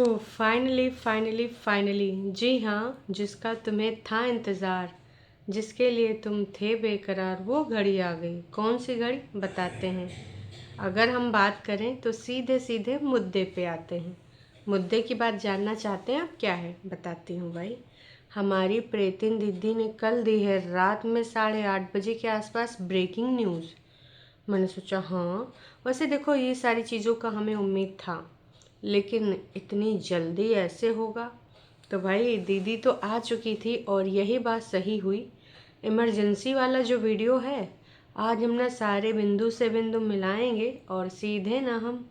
तो फाइनली जी हाँ, जिसका तुम्हें था इंतज़ार, जिसके लिए तुम थे बेकरार, वो घड़ी आ गई। कौन सी घड़ी बताते हैं। अगर हम बात करें तो सीधे सीधे मुद्दे पे आते हैं। मुद्दे की बात जानना चाहते हैं आप, क्या है बताती हूँ भाई। हमारी प्रेतिन दीदी ने कल दी है रात में 8:30 बजे के आसपास ब्रेकिंग न्यूज़। मैंने सोचा हाँ, वैसे देखो ये सारी चीज़ों का हमें उम्मीद था, लेकिन इतनी जल्दी ऐसे होगा। तो भाई दीदी तो आ चुकी थी और यही बात सही हुई। इमरजेंसी वाला जो वीडियो है, आज हम ना सारे बिंदु से बिंदु मिलाएंगे और सीधे ना हम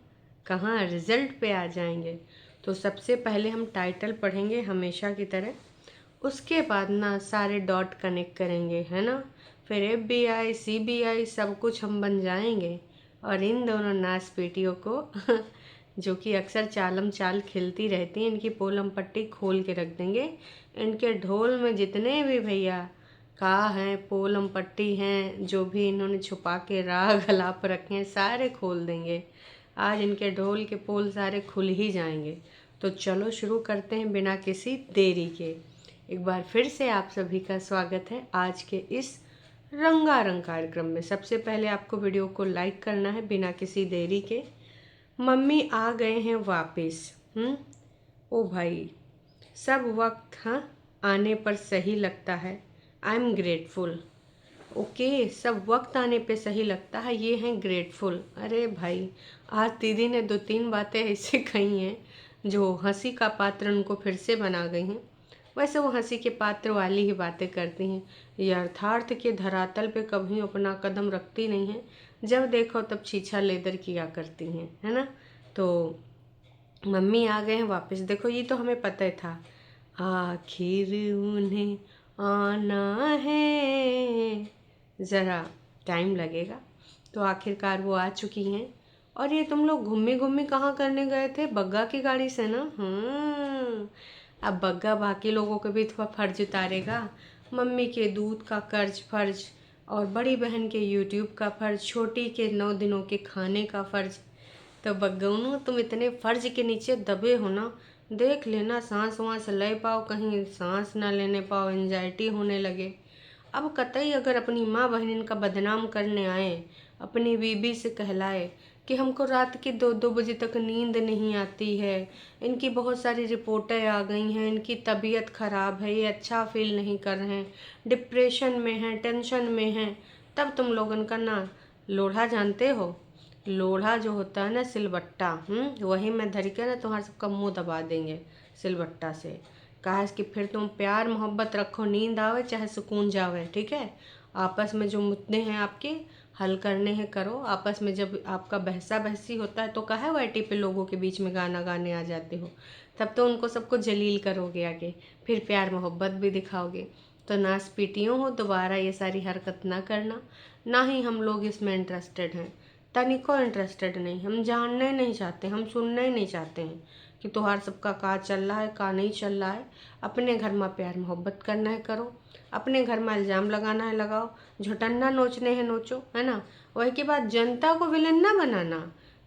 कहाँ रिजल्ट पे आ जाएंगे। तो सबसे पहले हम टाइटल पढ़ेंगे हमेशा की तरह, उसके बाद ना सारे डॉट कनेक्ट करेंगे, है ना। फिर FBI CBI सब कुछ हम बन जाएंगे और इन दोनों नासपेटियों को जो कि अक्सर चालम चाल खेलती रहती हैं, इनकी पोलम पट्टी खोल के रख देंगे। इनके ढोल में जितने भी भैया का हैं, पोलम पट्टी हैं, जो भी इन्होंने छुपा के राग अलाप रखे हैं, सारे खोल देंगे। आज इनके ढोल के पोल सारे खुल ही जाएंगे। तो चलो शुरू करते हैं बिना किसी देरी के। एक बार फिर से आप सभी का स्वागत है आज के इस रंगारंग कार्यक्रम में। सबसे पहले आपको वीडियो को लाइक करना है बिना किसी देरी के। मम्मी आ गए हैं वापस। ओ भाई, सब वक्त हाँ आने पर सही लगता है। I am grateful. ओके, सब वक्त आने पे सही लगता है, ये हैं ग्रेटफुल। अरे भाई, आज दीदी ने 2-3 बातें ऐसे कही हैं जो हंसी का पात्र उनको फिर से बना गई हैं। वैसे वो हंसी के पात्र वाली ही बातें करती हैं, यथार्थ के धरातल पे कभी अपना कदम रखती नहीं हैं। जब देखो तब छीछा लेदर किया करती हैं, है ना। तो मम्मी आ गए हैं वापस। देखो ये तो हमें पता ही था, आखिर उन्हें आना है, ज़रा टाइम लगेगा। तो आखिरकार वो आ चुकी हैं। और ये तुम लोग घूमे घूमे कहाँ करने गए थे? बग्गा की गाड़ी से ना। हाँ, अब बग्गा बाकी लोगों के भी थोड़ा फर्ज उतारेगा। मम्मी के दूध का कर्ज फर्ज, और बड़ी बहन के यूट्यूब का फर्ज, छोटी के 9 दिनों के खाने का फर्ज। तो बग्गौनों, तुम इतने फर्ज के नीचे दबे हो ना, देख लेना सांस वांस ले पाओ, कहीं सांस ना लेने पाओ, एंजाइटी होने लगे। अब कतई अगर अपनी माँ बहन इनका बदनाम करने आए, अपनी बीबी से कहलाए कि हमको रात के 2-2 बजे तक नींद नहीं आती है, इनकी बहुत सारी रिपोर्टें आ गई हैं, इनकी तबीयत ख़राब है, ये अच्छा फील नहीं कर रहे हैं, डिप्रेशन में हैं, टेंशन में हैं, तब तुम लोगन का ना लोढ़ा जानते हो। लोढ़ा जो होता है ना, सिलबट्टा, वही में धर के ना तुम्हारा सबका मुंह दबा देंगे सिलबट्टा से। कहा कि फिर तुम प्यार मोहब्बत रखो, नींद आवे चाहे सुकून जावे, ठीक है। आपस में जो मुद्दे हैं आपके हल करने हैं करो। आपस में जब आपका बहसा बहसी होता है तो काहे वाईटी पे लोगों के बीच में गाना गाने आ जाते हो। तब तो उनको सबको जलील करोगे आगे, फिर प्यार मोहब्बत भी दिखाओगे। तो नासपीटियों हो, दोबारा ये सारी हरकत ना करना। ना ही हम लोग इसमें इंटरेस्टेड हैं, तनिको इंटरेस्टेड नहीं। हम जानने नहीं चाहते, हम सुनना ही नहीं चाहते हैं कि त्योहार सबका का चल रहा है का नहीं चल रहा है। अपने घर में प्यार मोहब्बत करना है करो, अपने घर में इल्ज़ाम लगाना है लगाओ, झुटन्ना नोचने हैं नोचो, है ना। वही के बाद जनता को विलन ना बनाना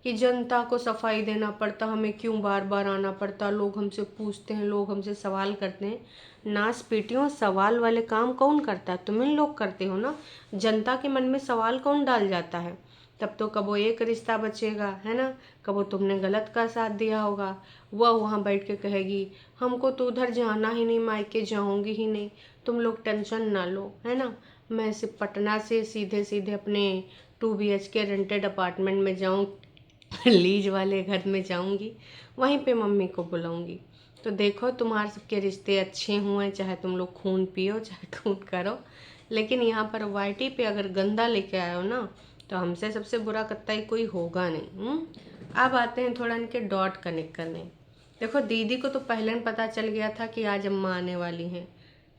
कि जनता को सफाई देना पड़ता, हमें क्यों बार बार आना पड़ता, लोग हमसे पूछते हैं, लोग हमसे सवाल करते हैं। नास पीटियों, सवाल वाले काम कौन करता है? तुम इन लोग करते हो ना। जनता के मन में सवाल कौन डाल जाता है? तब तो कबो एक रिश्ता बचेगा, है ना। कबो तुमने गलत का साथ दिया होगा, वह वहाँ बैठ के कहेगी हमको तो उधर जाना ही नहीं, मायके जाऊंगी ही नहीं, तुम लोग टेंशन ना लो, है ना। मैं सिर्फ पटना से सीधे सीधे अपने 2 BHK रेंटेड अपार्टमेंट में जाऊँ, लीज वाले घर में जाऊंगी, वहीं पे मम्मी को बुलाऊंगी। तो देखो तुम्हारे सबके रिश्ते अच्छे हुए, चाहे तुम लोग खून पियो चाहे खून करो, लेकिन यहाँ पर वाईटी पे अगर गंदा लेके आए हो ना, तो हमसे सबसे बुरा कत्ता कोई होगा नहीं। अब आते हैं थोड़ा इनके डॉट कनेक्ट करने। देखो दीदी को तो पहले ही पता चल गया था कि आज अम्मा आने वाली हैं।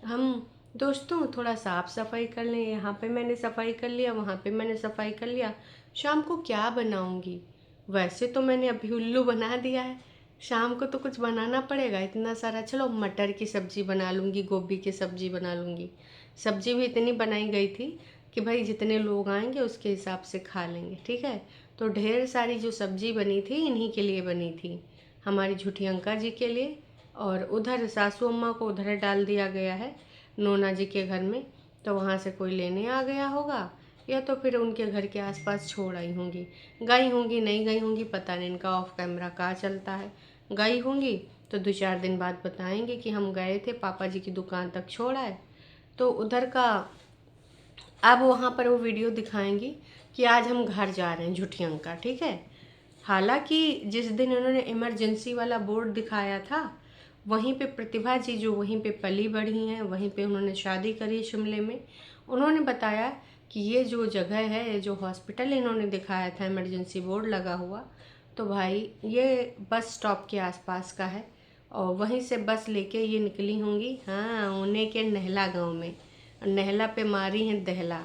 हम दोस्तों थोड़ा साफ सफाई कर लें, यहाँ पे मैंने सफाई कर लिया, वहाँ पे मैंने सफाई कर लिया, शाम को क्या बनाऊंगी? वैसे तो मैंने अभी उल्लू बना दिया है, शाम को तो कुछ बनाना पड़ेगा इतना सारा। चलो मटर की सब्जी बना लूँगी, गोभी की सब्जी बना लूँगी। सब्जी भी इतनी बनाई गई थी कि भाई जितने लोग आएंगे उसके हिसाब से खा लेंगे, ठीक है। तो ढेर सारी जो सब्जी बनी थी इन्हीं के लिए बनी थी। हमारी झूठियंका जी के लिए, और उधर सासू अम्मा को उधर डाल दिया गया है नोना जी के घर में। तो वहाँ से कोई लेने आ गया होगा, या तो फिर उनके घर के आसपास छोड़ आई होंगी। गई होंगी नहीं गई होंगी पता नहीं, इनका ऑफ कैमरा कहाँ चलता है। गई होंगी तो 2-4 दिन बाद बताएंगे कि हम गए थे, पापा जी की दुकान तक छोड़ आए। तो उधर का अब वहाँ पर वो वीडियो दिखाएंगी कि आज हम घर जा रहे हैं झूठियंका, ठीक है। हालांकि जिस दिन उन्होंने इमरजेंसी वाला बोर्ड दिखाया था, वहीं पे प्रतिभा जी जो वहीं पे पली बढ़ी हैं, वहीं पे उन्होंने शादी करी शिमले में, उन्होंने बताया कि ये जो जगह है, ये जो हॉस्पिटल इन्होंने दिखाया था इमरजेंसी बोर्ड लगा हुआ, तो भाई ये बस स्टॉप के आसपास का है। और वहीं से बस लेके ये निकली होंगी, हाँ, ऊने के नहला गांव में। नहला पे मारी हैं दहला।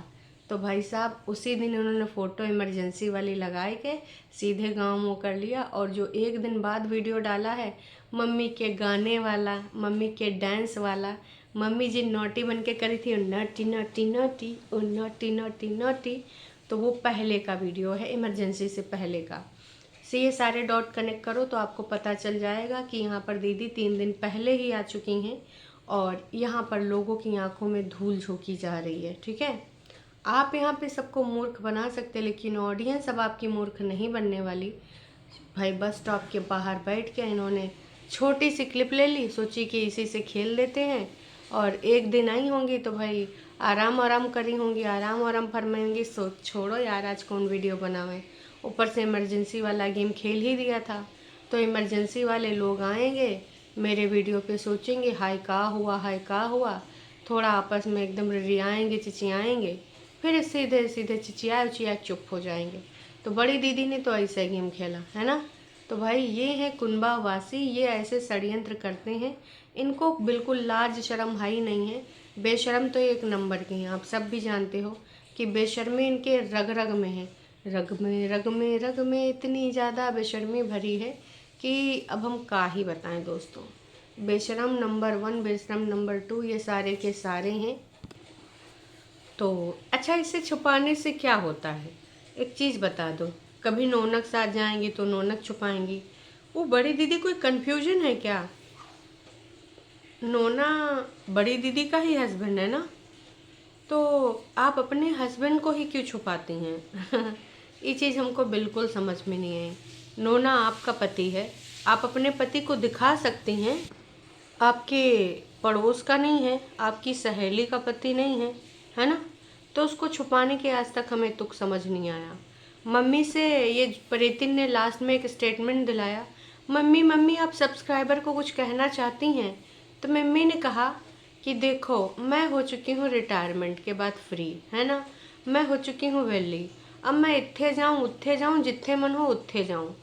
तो भाई साहब उसी दिन उन्होंने फ़ोटो इमरजेंसी वाली लगाए के सीधे गांव में कर लिया। और जो एक दिन बाद वीडियो डाला है मम्मी के गाने वाला, मम्मी के डांस वाला, मम्मी जी नोटी बन के करी थी नोटी नोटी नोटी ओ नोटी नोटी नोटी, तो वो पहले का वीडियो है, इमरजेंसी से पहले का। ये सारे डॉट कनेक्ट करो तो आपको पता चल जाएगा कि यहाँ पर दीदी 3 दिन पहले ही आ चुकी हैं और यहाँ पर लोगों की आंखों में धूल झोंकी जा रही है, ठीक है। आप यहाँ पे सबको मूर्ख बना सकते, लेकिन ऑडियंस अब आपकी मूर्ख नहीं बनने वाली। भाई बस स्टॉप के बाहर बैठ के इन्होंने छोटी सी क्लिप ले ली, सोची कि इसी से खेल लेते हैं। और एक दिन आई होंगी तो भाई आराम आराम करी होंगी, आराम आराम फरमाएंगी, सोच छोड़ो यार आज कौन वीडियो बनावे। ऊपर से इमरजेंसी वाला गेम खेल ही दिया था, तो इमरजेंसी वाले लोग आएंगे मेरे वीडियो पे, सोचेंगे हाय का हुआ, हाय का हुआ, थोड़ा आपस में एकदम रियाएंगे, चिचियाएंगे, फिर सीधे सीधे चिचिया उचिया चुप हो जाएंगे। तो बड़ी दीदी ने तो ऐसा गेम खेला है ना। तो भाई ये है कुनबा वासी, ये ऐसे षड्यंत्र करते हैं, इनको बिल्कुल लाज शर्म हाई नहीं है। बेशर्म तो एक नंबर के हैं, आप सब भी जानते हो कि बेशर्मी इनके रग रग में है, रग में रग में रग में इतनी ज़्यादा बेशर्मी भरी है कि अब हम का ही बताएं दोस्तों। बेशरम नंबर 1, बेशरम नंबर 2, ये सारे के सारे हैं। तो अच्छा, इसे छुपाने से क्या होता है, एक चीज़ बता दो। कभी नौनक साथ जाएंगी तो नौनक छुपाएंगी। वो बड़ी दीदी कोई कंफ्यूजन है क्या? नोना बड़ी दीदी का ही हस्बैंड है ना, तो आप अपने हस्बैंड को ही क्यों छुपाती हैं? ये चीज़ हमको बिल्कुल समझ में नहीं आई। नोना आपका पति है, आप अपने पति को दिखा सकती हैं, आपके पड़ोस का नहीं है, आपकी सहेली का पति नहीं है ना, तो उसको छुपाने के आज तक हमें तुक समझ नहीं आया। मम्मी से ये प्रीतिन ने लास्ट में एक स्टेटमेंट दिलाया, मम्मी मम्मी आप सब्सक्राइबर को कुछ कहना चाहती हैं? तो मम्मी ने कहा कि देखो मैं हो चुकी हूँ रिटायरमेंट के बाद फ्री, है ना, मैं हो चुकी हूँ वेली, अब मैं इत्थे जाऊँ उत्थे जाऊँ, जित्थे मन हो उत्थे जाऊँ।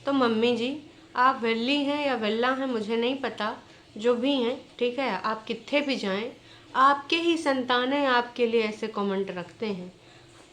तो मम्मी जी आप वेली हैं या वेला हैं मुझे नहीं पता, जो भी हैं ठीक है, आप कित्थे भी जाएं, आपके ही संतानें आपके लिए ऐसे कमेंट रखते हैं।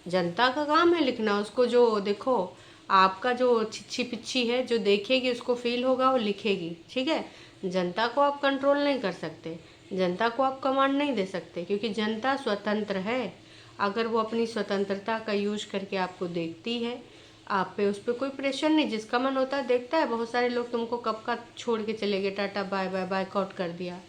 जनता का काम है लिखना, उसको जो देखो आपका जो छिच्छी पिच्छी है जो देखेगी उसको फील होगा वो लिखेगी, ठीक है। जनता को आप कंट्रोल नहीं कर सकते, जनता को आप कमांड नहीं दे सकते, क्योंकि जनता स्वतंत्र है। अगर वो अपनी स्वतंत्रता का यूज करके आपको देखती है, आप पे उस पर कोई प्रेशर नहीं, जिसका मन होता है देखता है। बहुत सारे लोग तुमको कब का छोड़ के चले गए, टाटा बाय बाय बायकॉट कर दिया,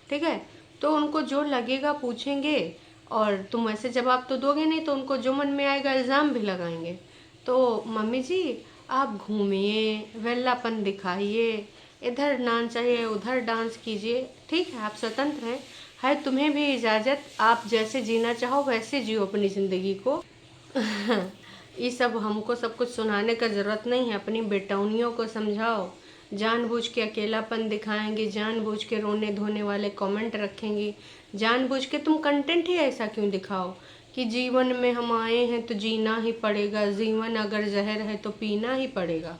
ठीक है। तो उनको जो लगेगा पूछेंगे, और तुम ऐसे जवाब तो दोगे नहीं, तो उनको जो मन में आएगा इल्ज़ाम भी लगाएंगे। तो मम्मी जी आप घूमिए, वेल्लापन दिखाइए, इधर डांस चाहिए उधर डांस कीजिए, ठीक है, आप स्वतंत्र हैं, है तुम्हें भी इजाज़त, आप जैसे जीना चाहो वैसे जियो अपनी ज़िंदगी को। ये सब हमको सब कुछ सुनाने का ज़रूरत नहीं है, अपनी बेटौनियों को समझाओ। जानबूझ के अकेलापन दिखाएंगे, जानबूझ के रोने धोने वाले कमेंट रखेंगी, जानबूझ के तुम कंटेंट ही ऐसा क्यों दिखाओ कि जीवन में हम आए हैं तो जीना ही पड़ेगा, जीवन अगर जहर है तो पीना ही पड़ेगा।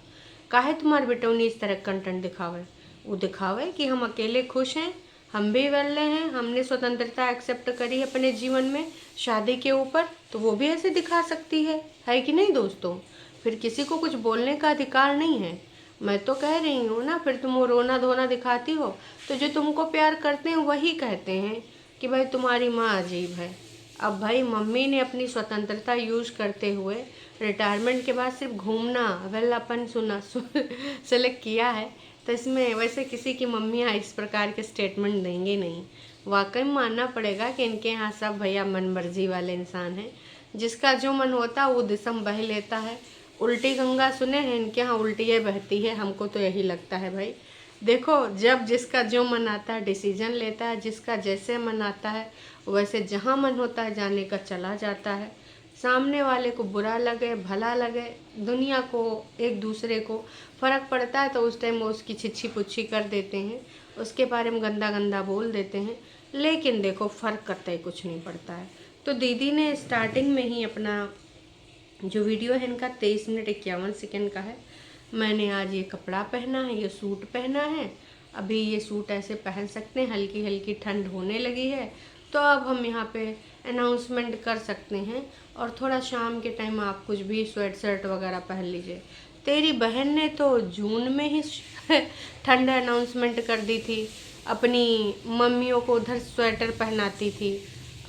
काहे तुम्हारे बेटौनी इस तरह कंटेंट दिखावे? वो दिखावे कि हम अकेले खुश हैं, हम भी वेले हैं, हमने स्वतंत्रता एक्सेप्ट करी अपने जीवन में शादी के ऊपर, तो वो भी ऐसे दिखा सकती है कि नहीं दोस्तों? फिर किसी को कुछ बोलने का अधिकार नहीं है। मैं तो कह रही हूँ ना, फिर तुम वो रोना धोना दिखाती हो, तो जो तुमको प्यार करते हैं वही कहते हैं कि भाई तुम्हारी माँ अजीब है। अब भाई मम्मी ने अपनी स्वतंत्रता यूज करते हुए रिटायरमेंट के बाद सिर्फ घूमना वेलापन सुना सेलेक्ट किया है, तो इसमें वैसे किसी की मम्मियाँ इस प्रकार के स्टेटमेंट देंगी नहीं। वाकई में मानना पड़ेगा कि इनके यहाँ सब भैया मन मर्जी वाले इंसान हैं। जिसका जो मन होता है वो दिसम बह लेता है। उल्टी गंगा सुने हैं, इनके यहाँ उल्टियाँ बहती है, हमको तो यही लगता है भाई। देखो, जब जिसका जो मन आता है डिसीजन लेता है, जिसका जैसे मन आता है वैसे जहाँ मन होता है जाने का चला जाता है। सामने वाले को बुरा लगे भला लगे, दुनिया को एक दूसरे को फ़र्क पड़ता है तो उस टाइम वो उसकी छिछी पुच्छी कर देते हैं, उसके बारे में गंदा गंदा बोल देते हैं। लेकिन देखो, फ़र्क करता ही कुछ नहीं पड़ता है। तो दीदी ने स्टार्टिंग में ही अपना जो वीडियो है इनका 23 मिनट 51 सेकेंड का है। मैंने आज ये कपड़ा पहना है, ये सूट पहना है। अभी ये सूट ऐसे पहन सकते हैं, हल्की हल्की ठंड होने लगी है तो अब हम यहाँ पे अनाउंसमेंट कर सकते हैं। और थोड़ा शाम के टाइम आप कुछ भी स्वेट शर्ट वगैरह पहन लीजिए। तेरी बहन ने तो जून में ही ठंड अनाउंसमेंट कर दी थी, अपनी मम्मियों को उधर स्वेटर पहनाती थी।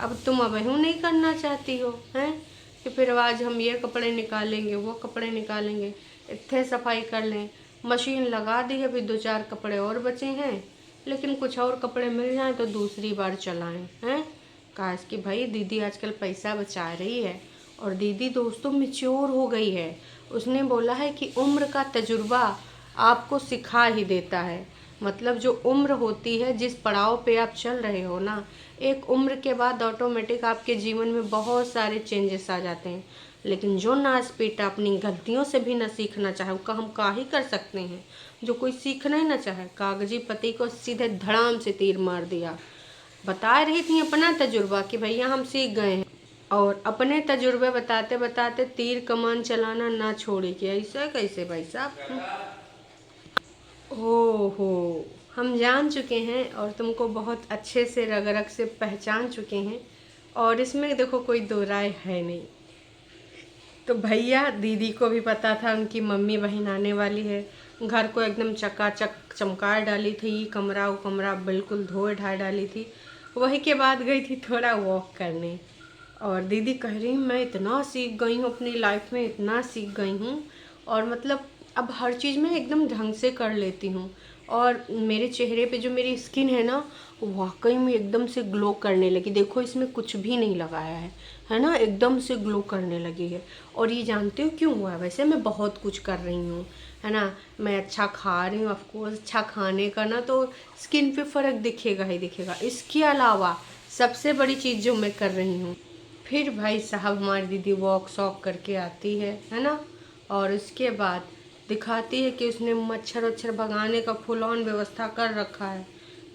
अब तुम अब यूँ नहीं करना चाहती हो हैं कि फिर आज हम ये कपड़े निकालेंगे वो कपड़े निकालेंगे, इतने सफाई कर लें। मशीन लगा दी है, अभी 2-4 कपड़े और बचे हैं, लेकिन कुछ और कपड़े मिल जाएं तो दूसरी बार चलाएं हैं। काश कि भाई दीदी आजकल पैसा बचा रही है और दीदी दोस्तों मैच्योर हो गई है। उसने बोला है कि उम्र का तजुर्बा आपको सिखा ही देता है। मतलब जो उम्र होती है, जिस पड़ाव पे आप चल रहे हो ना, एक उम्र के बाद ऑटोमेटिक आपके जीवन में बहुत सारे चेंजेस आ जाते हैं। लेकिन जो नाच पीटा अपनी गलतियों से भी न सीखना चाहे उसका हम का ही कर सकते हैं। जो कोई सीखना ही ना चाहे, कागजी पति को सीधे धड़ाम से तीर मार दिया। बता रही थी अपना तजुर्बा कि भैया हम सीख गए हैं, और अपने तजुर्बे बताते बताते तीर कमान चलाना ना छोड़ी कि ऐसा कैसे भाई साहब। ओहो, हम जान चुके हैं और तुमको बहुत अच्छे से रग रग से पहचान चुके हैं, और इसमें देखो कोई दो राय है नहीं। तो भैया दीदी को भी पता था उनकी मम्मी बहन आने वाली है। घर को एकदम चकाचक चमका डाली थी, कमरा वो कमरा बिल्कुल धोए ढा डाली थी। वही के बाद गई थी थोड़ा वॉक करने, और दीदी कह रही मैं इतना सीख गई हूँ अपनी लाइफ में, इतना सीख गई हूँ, और मतलब अब हर चीज़ में एकदम ढंग से कर लेती हूँ। और मेरे चेहरे पे जो मेरी स्किन है ना, वाकई में एकदम से ग्लो करने लगी। देखो इसमें कुछ भी नहीं लगाया है ना, एकदम से ग्लो करने लगी है। और ये जानते हो क्यों हुआ है? वैसे मैं बहुत कुछ कर रही हूँ, है ना, मैं अच्छा खा रही हूँ, ऑफकोर्स अच्छा खाने का ना तो स्किन पे फ़र्क दिखेगा ही दिखेगा। इसके अलावा सबसे बड़ी चीज़ जो मैं कर रही हूँ, फिर भाई साहब हमारी दीदी वॉक शॉक करके आती है ना, और उसके बाद दिखाती है कि उसने मच्छर वच्छर भगाने का फुल ऑन व्यवस्था कर रखा है।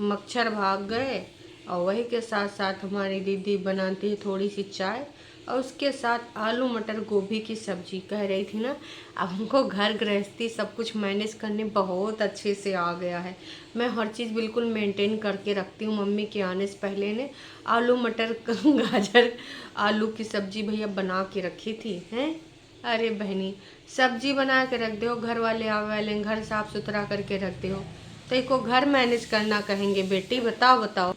मच्छर भाग गए, और वही के साथ साथ हमारी दीदी बनाती है थोड़ी सी चाय, और उसके साथ आलू मटर गोभी की सब्जी। कह रही थी ना, अब हमको घर गृहस्थी सब कुछ मैनेज करने बहुत अच्छे से आ गया है। मैं हर चीज़ बिल्कुल मेंटेन करके रखती हूँ। मम्मी के आने से पहले ने आलू मटर गाजर आलू की सब्जी भैया बना के रखी थी हैं। अरे बहनी, सब्जी बना के रख दो, घर वाले आवे वाले, घर साफ सुथरा करके रख दो, तो को घर मैनेज करना कहेंगे। बेटी बताओ बताओ,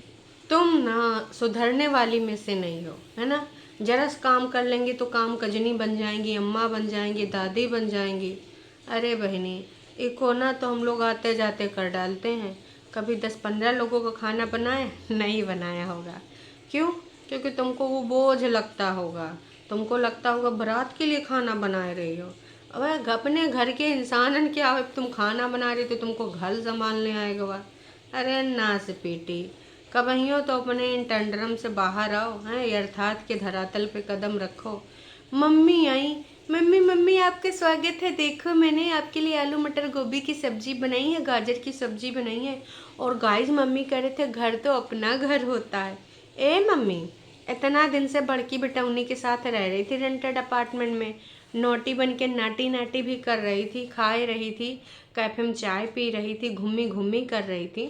तुम ना सुधरने वाली में से नहीं हो, है ना। जरा सा काम कर लेंगे तो काम कजनी बन जाएंगी, अम्मा बन जाएंगी, दादी बन जाएंगी। अरे बहनी, इको ना तो हम लोग आते जाते कर डालते हैं। कभी 10-15 लोगों का खाना बनाए नहीं बनाया होगा। क्यों? क्योंकि तुमको वो बोझ लगता होगा, तुमको लगता होगा बारात के लिए खाना बना रही हो। अब अपने घर के इंसान क्या हो, तुम खाना बना रही तो तुमको घर संभालने आएगा। अरे ना से पीटी, कबहियों तो अपने इन टंडरम से बाहर आओ हैं, अर्थात के धरातल पे कदम रखो। मम्मी आई, मम्मी मम्मी आपका स्वागत है, देखो मैंने आपके लिए आलू मटर गोभी की सब्जी बनाई है, गाजर की सब्जी बनाई है। और गाइस मम्मी कह रहे थे घर तो अपना घर होता है। ए मम्मी, इतना दिन से बड़की बेटौनी के साथ रह रही थी रेंटेड अपार्टमेंट में, नोटी बन के नाटी नाटी भी कर रही थी, खाए रही थी, कैफे में चाय पी रही थी, घूमी घूमी कर रही थी,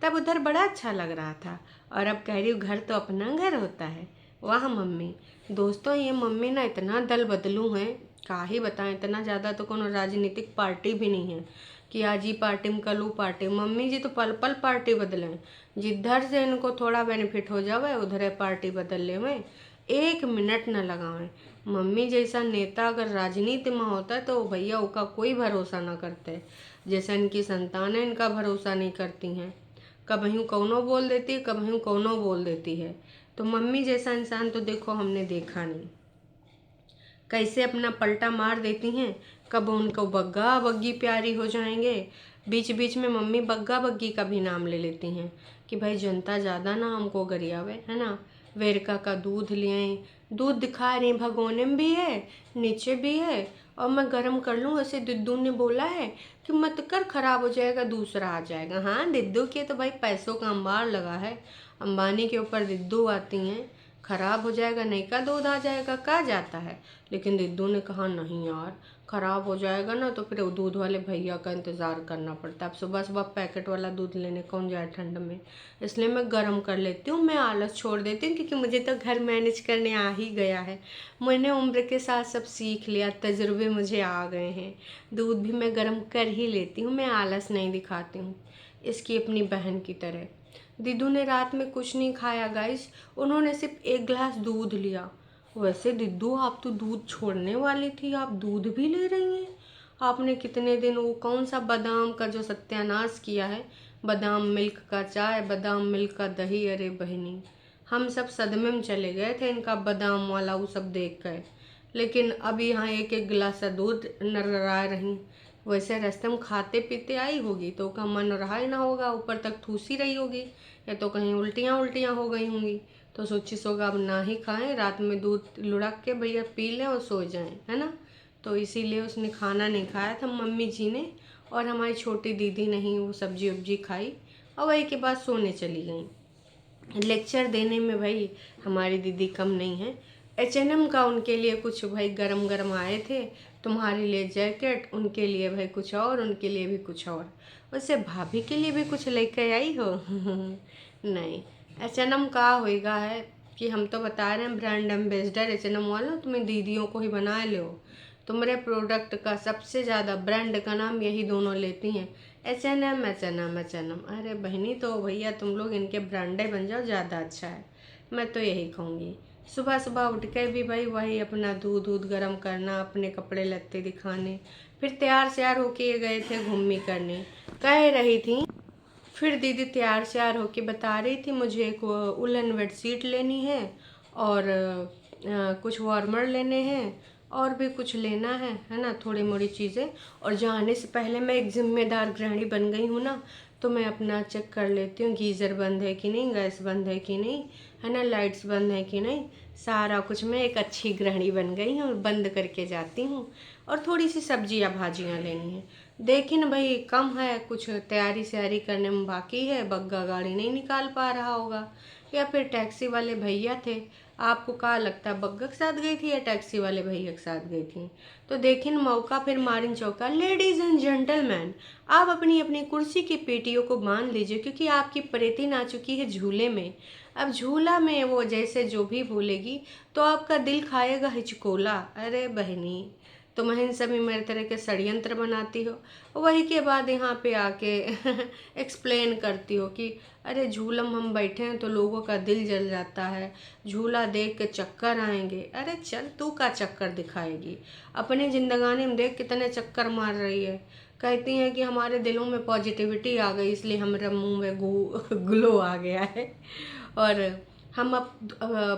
तब उधर बड़ा अच्छा लग रहा था। और अब कह रही हूँ घर तो अपना घर होता है। वाह मम्मी। दोस्तों ये मम्मी ना इतना दल बदलू हैं, का ही बताएं। इतना ज़्यादा तो कोनो राजनीतिक पार्टी भी नहीं है कि आज ही पार्टी में कल पार्टी। मम्मी जी तो पल पल पार्टी बदलें, जिधर से इनको थोड़ा बेनिफिट हो जावे उधर पार्टी बदल ले में, 1 मिनट न लगावें। मम्मी जैसा नेता अगर राजनीति में होता है तो भैया उसका कोई भरोसा ना करते। जैसा इनकी संतान है इनका भरोसा नहीं करती हैं। कबहू कौनो बोल देती है, कबहू कौनो बोल देती है। तो मम्मी जैसा इंसान तो देखो हमने देखा नहीं, कैसे अपना पलटा मार देती हैं। कब उनको बग्गा बग्गी प्यारी हो जाएंगे, बीच बीच में मम्मी बग्गा बग्गी का भी नाम ले लेती हैं कि भाई जनता ज़्यादा ना हमको गरियावे, है ना। वेरका का दूध ले आए, दूध दिखा रही भगोने में भी है, नीचे भी है, और मैं गर्म कर लूँ। ऐसे दिद्दू ने बोला है कि मत कर, खराब हो जाएगा, दूसरा आ जाएगा। हाँ, दिद्दू के तो भाई पैसों का अंबार लगा है, अंबानी के ऊपर दिद्दू आती हैं। खराब हो जाएगा, नहीं का दूध आ जाएगा, कहा जाता है। लेकिन दिद्दू ने कहा नहीं यार, खराब हो जाएगा ना तो फिर दूध वाले भैया का इंतज़ार करना पड़ता है। अब सुबह सुबह पैकेट वाला दूध लेने कौन जाए ठंड में, इसलिए मैं गर्म कर लेती हूँ। मैं आलस छोड़ देती हूँ क्योंकि मुझे तो घर मैनेज करने आ ही गया है। मैंने उम्र के साथ सब सीख लिया, तजुर्बे मुझे आ गए हैं। दूध भी मैं गर्म कर ही लेती हूँ, मैं आलस नहीं दिखाती हूँ। इसकी अपनी बहन की तरह दीदू ने रात में कुछ नहीं खाया गाइस, उन्होंने सिर्फ 1 गिलास दूध लिया। वैसे दिद्दू आप तो दूध छोड़ने वाली थी, आप दूध भी ले रही हैं। आपने कितने दिन वो कौन सा बादाम का जो सत्यानाश किया है, बादाम मिल्क का चाय, बादाम मिल्क का दही। अरे बहनी, हम सब सदमे में चले गए थे इनका बादाम वाला वो सब देख कर। लेकिन अब यहाँ 1 गिलास दूध नर्रा रही। वैसे रास्ते में खाते पीते आई होगी तो का मन रहा ही ना होगा, ऊपर तक ठूसी रही होगी, या तो कहीं उल्टियाँ उल्टियाँ हो गई होंगी। तो सोची सोगा अब ना ही खाएं, रात में दूध लुढ़क के भैया पी लें और सो जाएं, है ना। तो इसीलिए उसने खाना नहीं खाया था मम्मी जी ने, और हमारी छोटी दीदी नहीं वो सब्जी उब्जी खाई, और वही के बाद सोने चली गई। लेक्चर देने में भाई हमारी दीदी कम नहीं है। H&M का उनके लिए कुछ भाई गरम गरम आए थे, तुम्हारे लिए जैकेट, उनके लिए भाई कुछ और, उनके लिए भी कुछ और। वैसे भाभी के लिए भी कुछ लेकर आई हो? नहीं, H&M का होएगा है कि हम तो बता रहे हैं ब्रांड एम्बेसडर H&M वालों, तुम्हें दीदियों को ही बना लो। तुम्हारे प्रोडक्ट का सबसे ज़्यादा ब्रांड का नाम यही दोनों लेती हैं, H&M H&M H&M। अरे बहनी, तो भैया तुम लोग इनके ब्रांडे बन जाओ, ज़्यादा अच्छा है, मैं तो यही कहूँगी। सुबह सुबह उठ के भी भाई वही अपना दूध गर्म करना, अपने कपड़े लत्ते दिखाने, फिर तैयार श्यार होके ये गए थे घूमने करने, कह रही थी। फिर दीदी तैयार श्यार होके बता रही थी मुझे एक उलन बेडशीट लेनी है, और कुछ वार्मर लेने हैं, और भी कुछ लेना है ना, थोड़ी मोड़ी चीज़ें। और जाने से पहले मैं एक जिम्मेदार गृहिणी बन गई हूँ ना, तो मैं अपना चेक कर लेती हूँ गीज़र बंद है कि नहीं, गैस बंद है कि नहीं, है ना, लाइट्स बंद है कि नहीं, सारा कुछ। मैं एक अच्छी गृहिणी बन गई हूँ, बंद करके जाती हूँ। और थोड़ी सी सब्जियाँ भाजियाँ लेनी है। देखिए ना भाई, कम है, कुछ तैयारी श्यारी करने में बाकी है, बग्गा गाड़ी नहीं निकाल पा रहा होगा, या फिर टैक्सी वाले भैया थे। आपको क्या लगता है, बग्गा के साथ गई थी या टैक्सी वाले भैया के साथ गई थी? तो देखिए मौका फिर मारिन चौका। लेडीज एंड जेंटलमैन, आप अपनी अपनी कुर्सी की पेटियों को बांध लीजिए, क्योंकि आपकी प्रेतिन आ चुकी है झूले में। अब झूला में वो जैसे जो भी बोलेगी तो आपका दिल खाएगा हिचकोला। अरे बहनी, तुम इन सभी मेरे तरह के षड्यंत्र बनाती हो, वही के बाद यहाँ पे आके एक्सप्लेन करती हो कि अरे झूलम हम बैठे हैं तो लोगों का दिल जल जाता है, झूला देख के चक्कर आएंगे। अरे चल, तू का चक्कर दिखाएगी? अपनी जिंदगानी में देख कितने चक्कर मार रही है। कहती हैं कि हमारे दिलों में पॉजिटिविटी आ गई, इसलिए हमारे मुंह में ग्लो आ गया है। और हम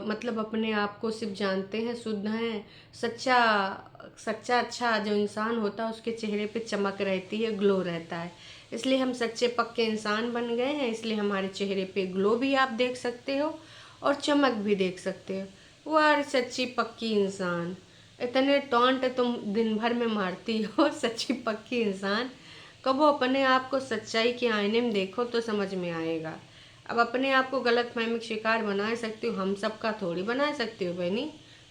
मतलब अपने आप को सिर्फ जानते हैं, शुद्ध हैं, सच्चा सच्चा अच्छा जो इंसान होता है उसके चेहरे पे चमक रहती है, ग्लो रहता है। इसलिए हम सच्चे पक्के इंसान बन गए हैं, इसलिए हमारे चेहरे पे ग्लो भी आप देख सकते हो और चमक भी देख सकते हो। वाह सच्ची पक्की इंसान, इतने टॉन्ट तुम दिन भर में मारती हो। सच्ची पक्की इंसान, कबो अपने आप को सच्चाई के आईने में देखो तो समझ में आएगा। अब अपने आप को गलत फहमी का शिकार बना सकती हो, हम सबका थोड़ी बना सकती हो बहनी।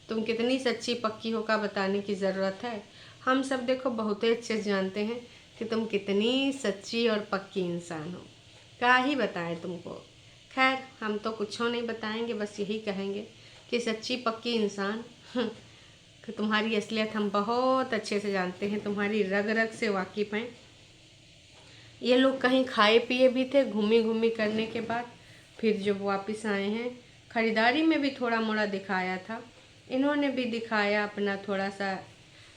तुम कितनी सच्ची पक्की हो का बताने की ज़रूरत है। हम सब देखो बहुत ही अच्छे से जानते हैं कि तुम कितनी सच्ची और पक्की इंसान हो, क्या ही बताएं तुमको। खैर, हम तो कुछ नहीं बताएंगे, बस यही कहेंगे कि सच्ची पक्की इंसान कि तुम्हारी असलियत हम बहुत अच्छे से जानते हैं, तुम्हारी रग रग से वाकिफ़ हैं। ये लोग कहीं खाए पिए भी थे घूमी घूमी करने के बाद, फिर जब वापस आए हैं ख़रीदारी में भी थोड़ा मोड़ा दिखाया था, इन्होंने भी दिखाया अपना थोड़ा सा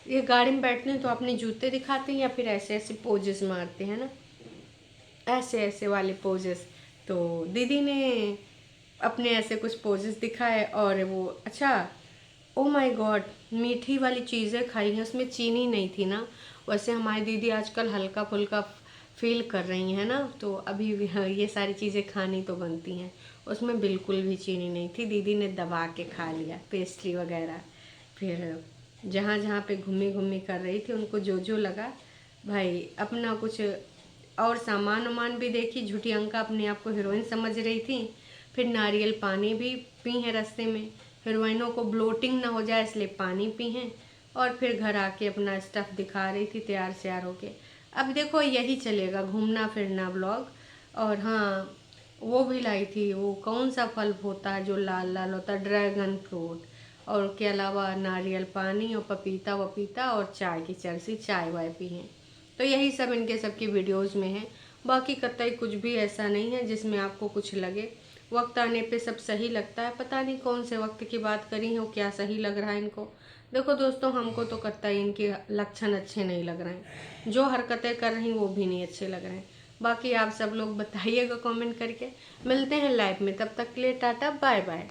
ये गाड़ी में बैठते हैं तो अपने जूते दिखाते हैं या फिर ऐसे ऐसे पोजेस मारते हैं ना, ऐसे ऐसे वाले पोजेस। तो दीदी ने अपने ऐसे कुछ पोजेस दिखाए और वो अच्छा, ओ माय गॉड, मीठी वाली चीज़ें खाई हैं, उसमें चीनी नहीं थी ना। वैसे हमारी दीदी आजकल हल्का फुल्का फील कर रही हैं ना, तो अभी भी हाँ, ये सारी चीज़ें खानी तो बनती हैं। उसमें बिल्कुल भी चीनी नहीं थी, दीदी ने दबा के खा लिया पेस्ट्री वगैरह। फिर जहाँ जहाँ पे घूमी घूमी कर रही थी, उनको जो जो लगा भाई अपना कुछ और सामान वामान भी देखी। झूठी अंका अपने आप को हीरोइन समझ रही थी। फिर नारियल पानी भी पी हैं रास्ते में, हीरोइनों को ब्लोटिंग ना हो जाए इसलिए पानी पी हैं। और फिर घर आके अपना स्टफ दिखा रही थी तैयार श्यार होके। अब देखो यही चलेगा, घूमना फिरना ब्लॉग। और हाँ, वो भी लाई थी, वो कौन सा फल होता है जो लाल लाल होता है, ड्रैगन फ्रूट। और उसके अलावा नारियल पानी और पपीता वपीता और चाय की चरसी, चाय वाय पी हैं। तो यही सब इनके सबकी वीडियोस में है। बाकी कतई कुछ भी ऐसा नहीं है जिसमें आपको कुछ लगे। वक्त आने पे सब सही लगता है। पता नहीं कौन से वक्त की बात करी हो, क्या सही लग रहा है इनको। देखो दोस्तों, हमको तो कतई इनके लक्षण अच्छे नहीं लग रहे हैं, जो हरकतें कर रही वो भी नहीं अच्छे लग रहे हैं। बाकी आप सब लोग बताइएगा कमेंट करके। मिलते हैं लाइव में, तब तक के लिए टाटा बाय बाय।